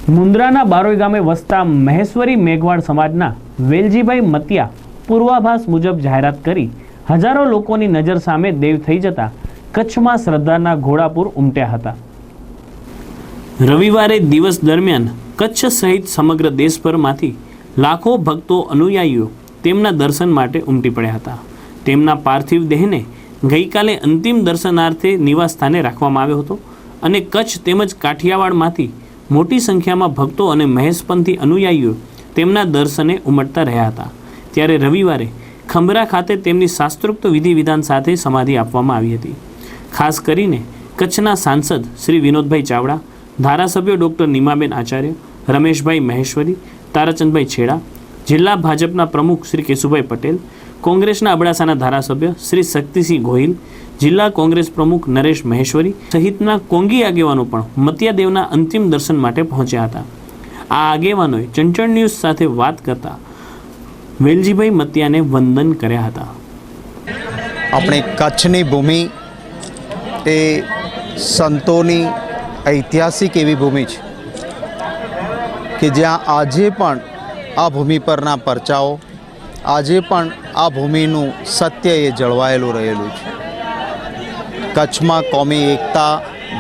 મુન્દ્રાના બારોઈ ગામે વસતા મહેશ્વરી મેઘવાડ સમાજના વેલજીભાઈ મતિયા પૂર્વાભાસ મુજબ જાહેરાત કરી હજારો લોકોની નજર સામે દેવ થઈ જતા કચ્છમાં શ્રદ્ધાના ઘોડાપુર ઉમટ્યા હતા। રવિવારે દિવસ દરમિયાન કચ્છ સહિત સમગ્ર દેશભરમાંથી લાખો ભક્તો અનુયાયીઓ તેમના દર્શન માટે ઉમટી પડ્યા હતા। તેમના પાર્થિવ દેહને ગઈકાલે અંતિમ દર્શનાર્થે નિવાસ સ્થાને રાખવામાં આવ્યો હતો અને કચ્છ તેમજ કાઠિયાવાડમાંથી મોટી સંખ્યામાં ભક્તો અને મહેશપંથી અનુયાયીઓ તેમના દર્શને ઉમટતા રહ્યા હતા। ત્યારે રવિવારે ખંભરા ખાતે તેમની શાસ્ત્રોક્ત વિધિ વિધાન સાથે સમાધિ આપવામાં આવી હતી। ખાસ કરીને કચ્છના સાંસદ શ્રી વિનોદભાઈ ચાવડા, ધારાસભ્યો ડૉક્ટર નીમાબેન આચાર્ય, રમેશભાઈ મહેશ્વરી, તારાચંદભાઈ છેડા, જિલ્લા ભાજપના પ્રમુખ શ્રી કેશુભાઈ પટેલ, કોંગ્રેસના અબડાસાના ધારાસભ્ય શ્રી શક્તિસિંહ ગોહિલ, જિલ્લા કોંગ્રેસ પ્રમુખ નરેશ મહેશ્વરી સહિતના કોંગી આગેવાનો પણ મતિયાદેવના અંતિમ દર્શન માટે પહોંચ્યા હતા। આ આગેવાનોએ ચંચળ ન્યૂઝ સાથે વાત કરતા વેલજીભાઈ મતિયાને વંદન કર્યા હતા। આપણે કચ્છની ભૂમિ એ સંતોની ઐતિહાસિક એવી ભૂમિ છે કે જ્યાં આજે પણ આ ભૂમિ પરના પરચાઓ, આજે પણ આ ભૂમિનું સત્ય એ જળવાયેલું રહેલું છે। કચ્છમાં કોમી એકતા,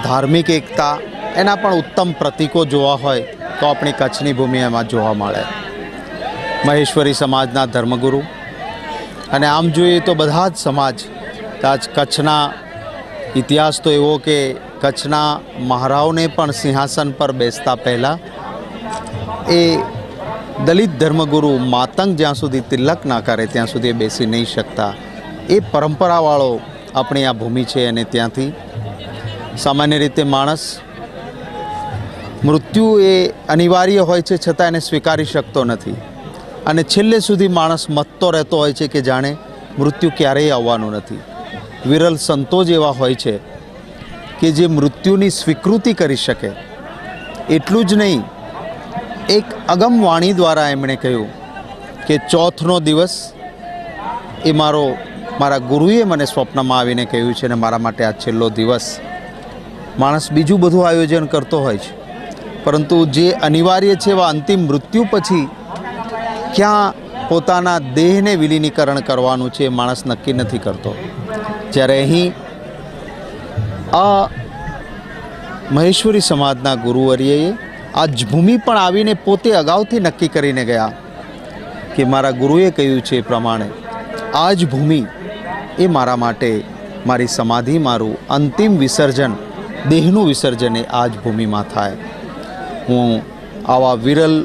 ધાર્મિક એકતા એના પણ ઉત્તમ પ્રતીકો જોવા હોય તો આપણી કચ્છની ભૂમિ એમાં જોવા મળે। મહેશ્વરી સમાજના ધર્મગુરુ અને આમ જોઈએ તો બધા જ સમાજ, આજ કચ્છના ઇતિહાસ તો એવો કે કચ્છના મહારાવને પણ સિંહાસન પર બેસતા પહેલાં એ દલિત ધર્મગુરુ માતંગ જ્યાં સુધી તિલક ના કરે ત્યાં સુધી એ બેસી નહીં શકતા। એ પરંપરાવાળો આપણી આ ભૂમિ છે અને ત્યાંથી સામાન્ય રીતે માણસ મૃત્યુ એ અનિવાર્ય હોય છે છતાં એને સ્વીકારી શકતો નથી અને છેલ્લે સુધી માણસ મથતો રહેતો હોય છે કે જાણે મૃત્યુ ક્યારેય આવવાનું નથી। વિરલ સંતો જ એવા હોય છે કે જે મૃત્યુની સ્વીકૃતિ કરી શકે। એટલું જ નહીં, એક અગમ વાણી દ્વારા એમણે કહ્યું કે ચોથનો દિવસ એ મારા ગુરુએ મને સ્વપ્નમાં આવીને કહ્યું છે અને મારા માટે આ છેલ્લો દિવસ। માણસ બીજું બધું આયોજન કરતો હોય છે પરંતુ જે અનિવાર્ય છે એવા અંતિમ મૃત્યુ પછી ક્યાં પોતાના દેહને વિલીનીકરણ કરવાનું છે એ માણસ નક્કી નથી કરતો। જ્યારે અહીં આ મહેશ્વરી સમાજના ગુરુવર્યએ આ જ ભૂમિ પણ આવીને પોતે અગાઉથી નક્કી કરીને ગયા કે મારા ગુરુએ કહ્યું છે એ પ્રમાણે આ જ ભૂમિ એ મારા માટે મારી સમાધિ, મારું અંતિમ વિસર્જન, દેહનું વિસર્જન એ આ જ ભૂમિમાં થાય। હું આવા વિરલ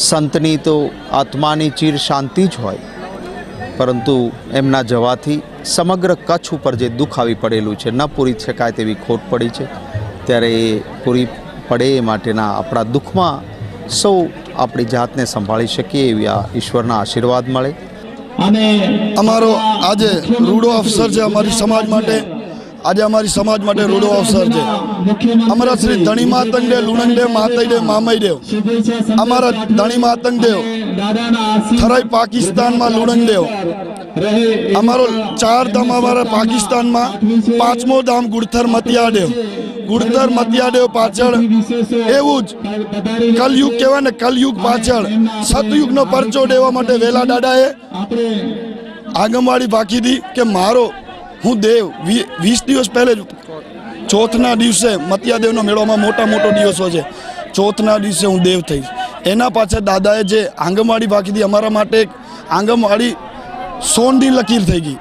સંતની તો આત્માની ચીર શાંતિ જ હોય, પરંતુ એમના જવાથી સમગ્ર કચ્છ ઉપર જે દુઃખ આવી પડેલું છે, ન પૂરી શકાય તેવી ખોટ પડી છે, ત્યારે એ પૂરી પડે એ માટેના આપણા દુઃખમાં સૌ આપણી જાતને સંભાળી શકીએ એવી આ ઈશ્વરના આશીર્વાદ મળે। અમારો આજે રૂડો અવસર છે અમારી સમાજ માટે। આજે અમારી સમાજ માટે રૂડો અવસર છે। અમારા શ્રી ધણી માતંગ દેવ, લુણંગ દેવ, માતઈ દેવ, મામઈ દેવ, અમારા ધણી માતંગ દેવ થરાઈ પાકિસ્તાનમાં, લુણંગ દેવ અમારો 4 ધામ અમારા પાકિસ્તાનમાં, 5મો ધામ ગુડથર મતિયા દેવ। ગુડથર મતિયા દેવ પાછળ એવું જ કલયુગ કહેવાય ને, કલયુગ પાછળ સતયુગનો પરચો દેવા માટે વેલા દાદાએ આગમવાડી ભાખી હતી કે હું દેવ 20 દિવસ પહેલે ચોથના દિવસે મતિયાદેવનો મેળોમાં મોટો દિવસો છે, ચોથના દિવસે હું દેવ થઈશ। એના પાછળ દાદાએ જે આંગણવાડી ભાખી હતી, અમારા માટે એક આંગણવાડી સોનની લકીર થઈ ગઈ।